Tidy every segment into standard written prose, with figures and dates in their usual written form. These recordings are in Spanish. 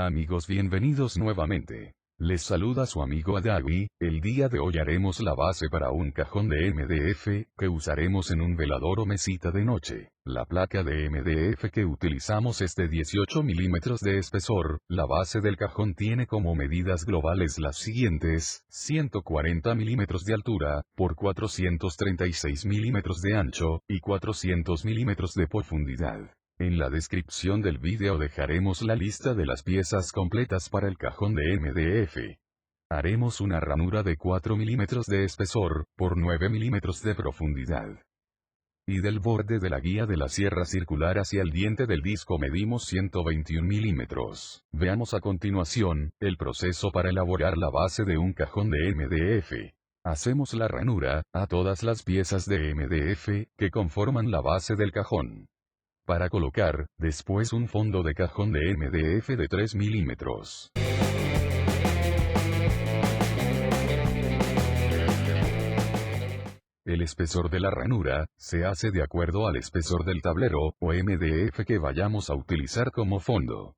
Hola amigos, bienvenidos nuevamente. Les saluda su amigo Adawi. El día de hoy haremos la base para un cajón de MDF, que usaremos en un velador o mesita de noche. La placa de MDF que utilizamos es de 18 milímetros de espesor. La base del cajón tiene como medidas globales las siguientes: 140 milímetros de altura, por 436 milímetros de ancho, y 400 milímetros de profundidad. En la descripción del vídeo dejaremos la lista de las piezas completas para el cajón de MDF. Haremos una ranura de 4 milímetros de espesor, por 9 milímetros de profundidad. Y del borde de la guía de la sierra circular hacia el diente del disco medimos 121 milímetros. Veamos a continuación, el proceso para elaborar la base de un cajón de MDF. Hacemos la ranura, a todas las piezas de MDF, que conforman la base del cajón. Para colocar, después un fondo de cajón de MDF de 3 milímetros. El espesor de la ranura, se hace de acuerdo al espesor del tablero, o MDF que vayamos a utilizar como fondo.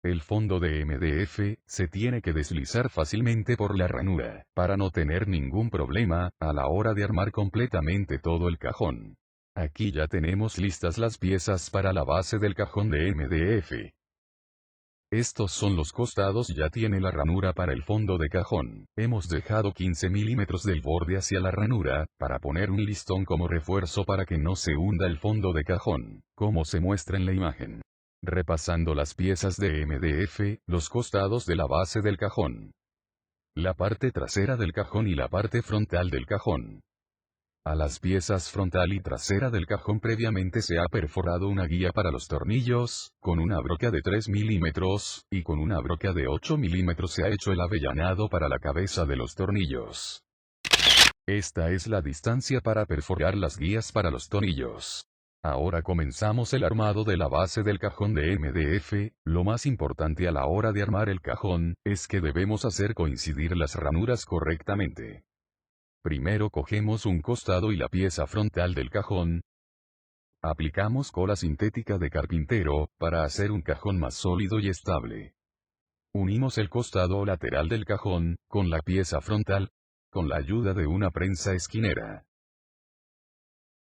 El fondo de MDF, se tiene que deslizar fácilmente por la ranura, para no tener ningún problema, a la hora de armar completamente todo el cajón. Aquí ya tenemos listas las piezas para la base del cajón de MDF. Estos son los costados, ya tiene la ranura para el fondo de cajón. Hemos dejado 15 milímetros del borde hacia la ranura, para poner un listón como refuerzo para que no se hunda el fondo de cajón, como se muestra en la imagen. Repasando las piezas de MDF, los costados de la base del cajón. La parte trasera del cajón y la parte frontal del cajón. A las piezas frontal y trasera del cajón previamente se ha perforado una guía para los tornillos, con una broca de 3 milímetros, y con una broca de 8 milímetros se ha hecho el avellanado para la cabeza de los tornillos. Esta es la distancia para perforar las guías para los tornillos. Ahora comenzamos el armado de la base del cajón de MDF. Lo más importante a la hora de armar el cajón, es que debemos hacer coincidir las ranuras correctamente. Primero cogemos un costado y la pieza frontal del cajón. Aplicamos cola sintética de carpintero, para hacer un cajón más sólido y estable. Unimos el costado lateral del cajón, con la pieza frontal, con la ayuda de una prensa esquinera.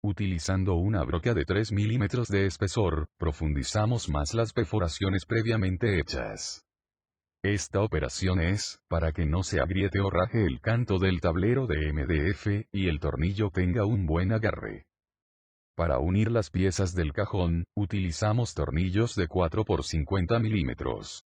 Utilizando una broca de 3 milímetros de espesor, profundizamos más las perforaciones previamente hechas. Esta operación es, para que no se agriete o raje el canto del tablero de MDF, y el tornillo tenga un buen agarre. Para unir las piezas del cajón, utilizamos tornillos de 4 por 50 milímetros.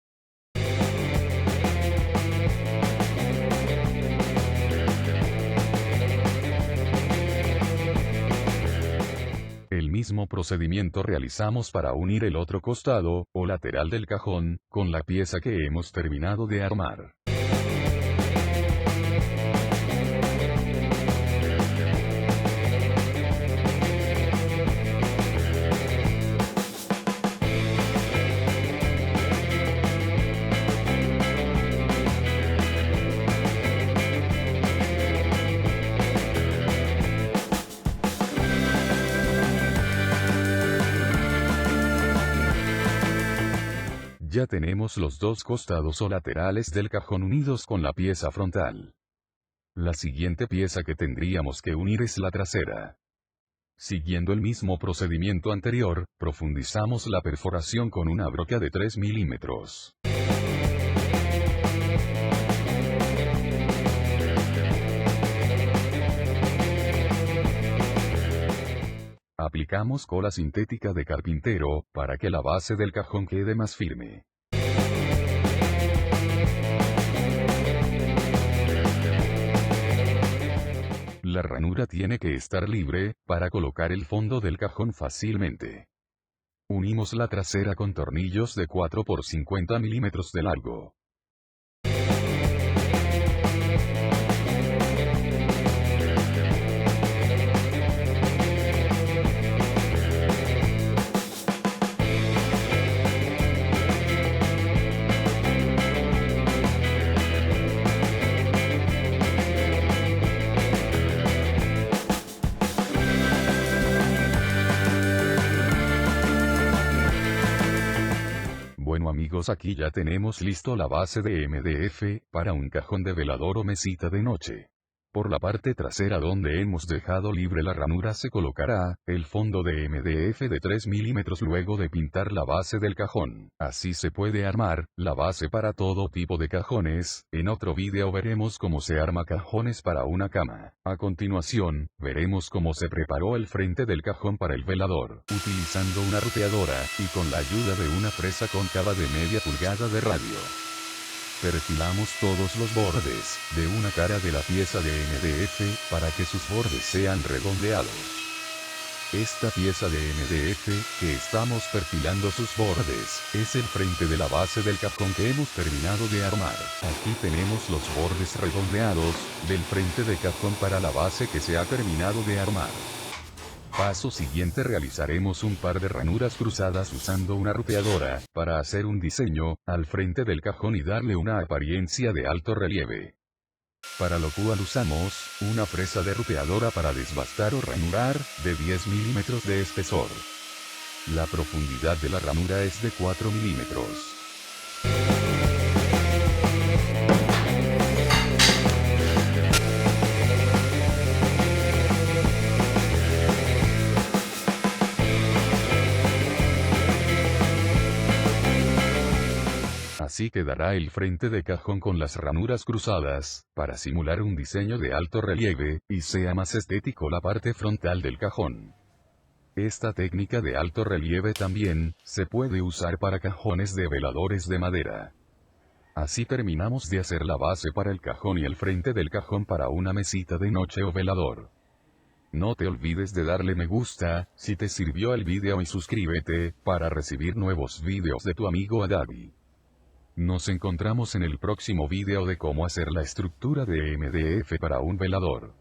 El mismo procedimiento realizamos para unir el otro costado, o lateral del cajón, con la pieza que hemos terminado de armar. Ya tenemos los dos costados o laterales del cajón unidos con la pieza frontal. La siguiente pieza que tendríamos que unir es la trasera. Siguiendo el mismo procedimiento anterior, profundizamos la perforación con una broca de 3 milímetros. Aplicamos cola sintética de carpintero, para que la base del cajón quede más firme. La ranura tiene que estar libre, para colocar el fondo del cajón fácilmente. Unimos la trasera con tornillos de 4 por 50 milímetros de largo. Bueno amigos, aquí ya tenemos listo la base de MDF, para un cajón de velador o mesita de noche. Por la parte trasera donde hemos dejado libre la ranura se colocará, el fondo de MDF de 3 milímetros luego de pintar la base del cajón. Así se puede armar, la base para todo tipo de cajones. En otro video veremos cómo se arma cajones para una cama. A continuación, veremos cómo se preparó el frente del cajón para el velador, utilizando una ruteadora, y con la ayuda de una fresa cóncava de media pulgada de radio. Perfilamos todos los bordes, de una cara de la pieza de MDF, para que sus bordes sean redondeados. Esta pieza de MDF, que estamos perfilando sus bordes, es el frente de la base del cajón que hemos terminado de armar. Aquí tenemos los bordes redondeados, del frente de cajón para la base que se ha terminado de armar. Paso siguiente, realizaremos un par de ranuras cruzadas usando una ruteadora, para hacer un diseño, al frente del cajón y darle una apariencia de alto relieve. Para lo cual usamos, una fresa de ruteadora para desbastar o ranurar, de 10 milímetros de espesor. La profundidad de la ranura es de 4 milímetros. Así quedará el frente de cajón con las ranuras cruzadas, para simular un diseño de alto relieve, y sea más estético la parte frontal del cajón. Esta técnica de alto relieve también, se puede usar para cajones de veladores de madera. Así terminamos de hacer la base para el cajón y el frente del cajón para una mesita de noche o velador. No te olvides de darle me gusta, si te sirvió el video, y suscríbete, para recibir nuevos videos de tu amigo Adavi. Nos encontramos en el próximo video de cómo hacer la estructura de MDF para un velador.